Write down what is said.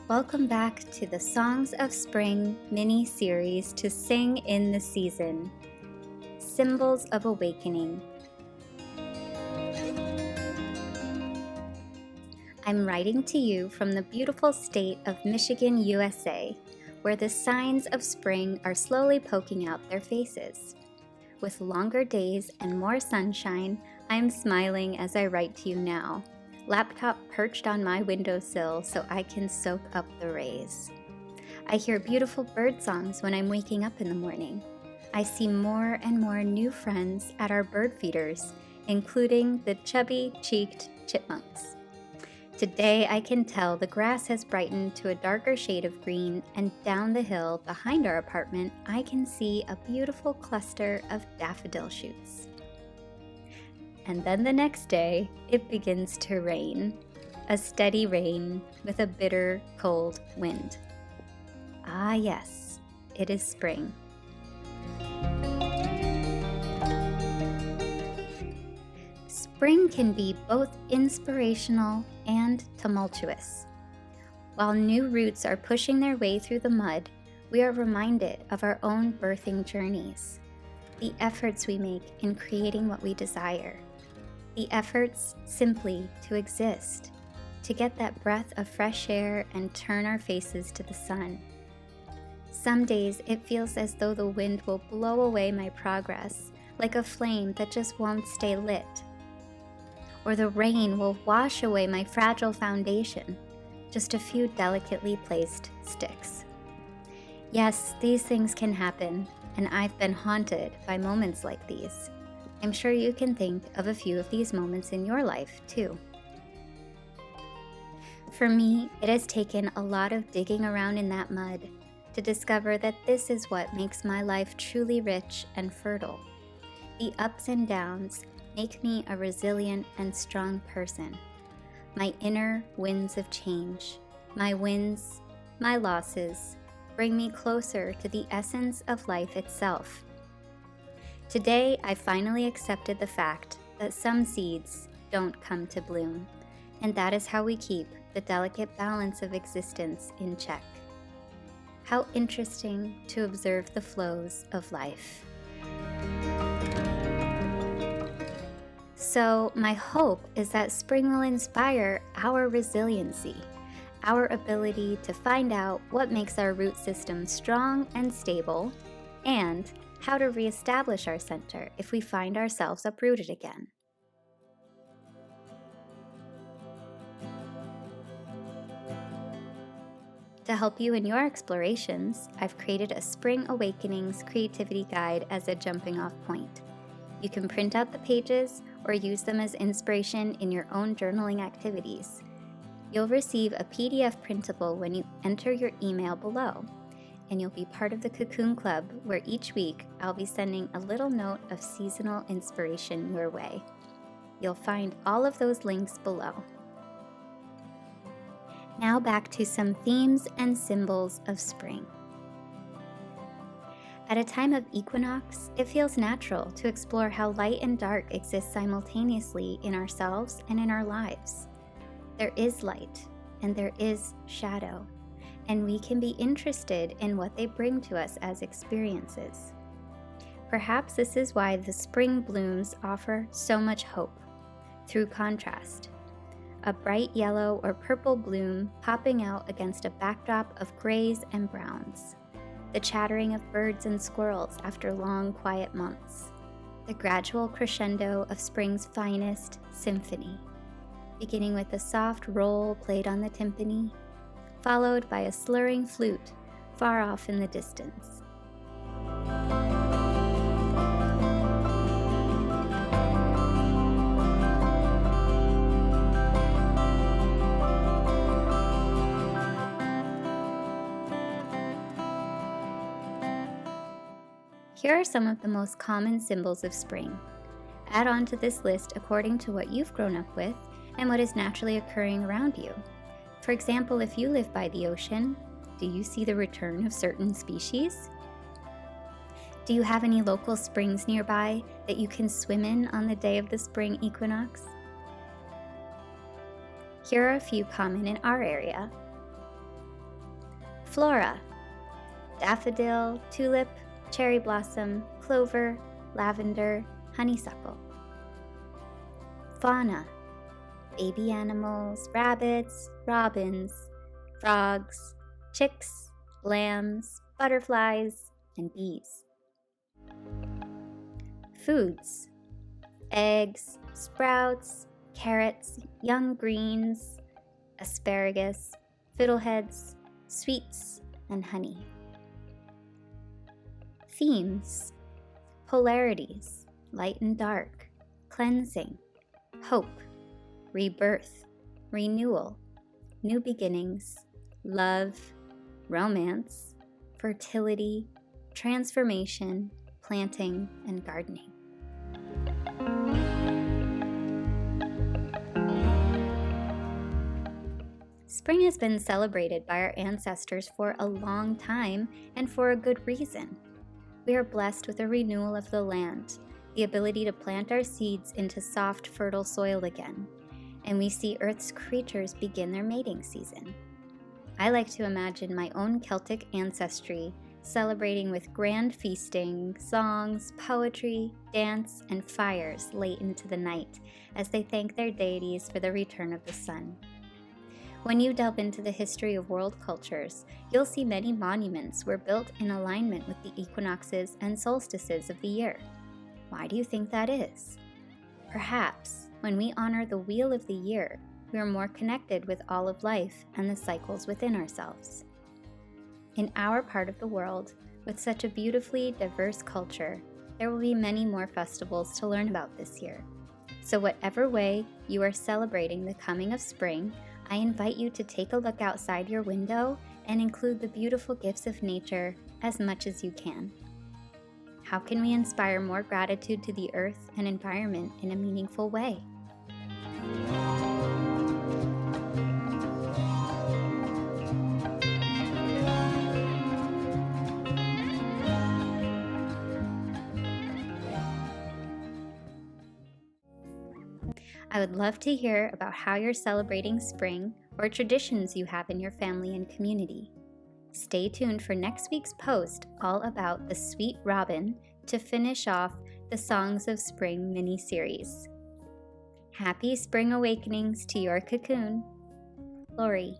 Welcome back to the Songs of Spring mini-series to sing in the season, Symbols of Awakening. I'm writing to you from the beautiful state of Michigan, USA, where the signs of spring are slowly poking out their faces. With longer days and more sunshine, I'm smiling as I write to you now. Laptop perched on my windowsill so I can soak up the rays. I hear beautiful bird songs when I'm waking up in the morning. I see more and more new friends at our bird feeders, including the chubby-cheeked chipmunks. Today I can tell the grass has brightened to a darker shade of green, and down the hill behind our apartment I can see a beautiful cluster of daffodil shoots. And then the next day, it begins to rain. A steady rain with a bitter, cold wind. Ah yes, it is spring. Spring can be both inspirational and tumultuous. While new roots are pushing their way through the mud, we are reminded of our own birthing journeys, the efforts we make in creating what we desire. The efforts simply to exist, to get that breath of fresh air and turn our faces to the sun. Some days it feels as though the wind will blow away my progress, like a flame that just won't stay lit. Or the rain will wash away my fragile foundation, just a few delicately placed sticks. Yes, these things can happen, and I've been haunted by moments like these. I'm sure you can think of a few of these moments in your life, too. For me, it has taken a lot of digging around in that mud to discover that this is what makes my life truly rich and fertile. The ups and downs make me a resilient and strong person. My inner winds of change, my wins, my losses, bring me closer to the essence of life itself. Today, I finally accepted the fact that some seeds don't come to bloom, and that is how we keep the delicate balance of existence in check. How interesting to observe the flows of life. So, my hope is that spring will inspire our resiliency, our ability to find out what makes our root system strong and stable, and how to reestablish our center if we find ourselves uprooted again. To help you in your explorations, I've created a Spring Awakenings creativity guide as a jumping off point. You can print out the pages or use them as inspiration in your own journaling activities. You'll receive a PDF printable when you enter your email below, and you'll be part of the Cocoon Club, where each week I'll be sending a little note of seasonal inspiration your way. You'll find all of those links below. Now back to some themes and symbols of spring. At a time of equinox, it feels natural to explore how light and dark exist simultaneously in ourselves and in our lives. There is light and there is shadow, and we can be interested in what they bring to us as experiences. Perhaps this is why the spring blooms offer so much hope, through contrast. A bright yellow or purple bloom popping out against a backdrop of grays and browns. The chattering of birds and squirrels after long, quiet months. The gradual crescendo of spring's finest symphony, beginning with a soft roll played on the timpani, followed by a slurring flute far off in the distance. Here are some of the most common symbols of spring. Add on to this list according to what you've grown up with and what is naturally occurring around you. For example, if you live by the ocean, do you see the return of certain species? Do you have any local springs nearby that you can swim in on the day of the spring equinox? Here are a few common in our area. Flora: daffodil, tulip, cherry blossom, clover, lavender, honeysuckle. Fauna: baby animals, rabbits, robins, frogs, chicks, lambs, butterflies, and bees. Foods: eggs, sprouts, carrots, young greens, asparagus, fiddleheads, sweets, and honey. Themes: polarities, light and dark, cleansing, hope, rebirth, renewal, new beginnings, love, romance, fertility, transformation, planting, and gardening. Spring has been celebrated by our ancestors for a long time, and for a good reason. We are blessed with a renewal of the land, the ability to plant our seeds into soft, fertile soil again, and we see Earth's creatures begin their mating season. I like to imagine my own Celtic ancestry celebrating with grand feasting, songs, poetry, dance, and fires late into the night as they thank their deities for the return of the sun. When you delve into the history of world cultures, you'll see many monuments were built in alignment with the equinoxes and solstices of the year. Why do you think that is? Perhaps, when we honor the wheel of the year, we are more connected with all of life and the cycles within ourselves. In our part of the world, with such a beautifully diverse culture, there will be many more festivals to learn about this year. So whatever way you are celebrating the coming of spring, I invite you to take a look outside your window and include the beautiful gifts of nature as much as you can. How can we inspire more gratitude to the earth and environment in a meaningful way? I would love to hear about how you're celebrating spring or traditions you have in your family and community. Stay tuned for next week's post all about the sweet robin to finish off the Songs of Spring mini-series. Happy spring awakenings to your cocoon. Lori.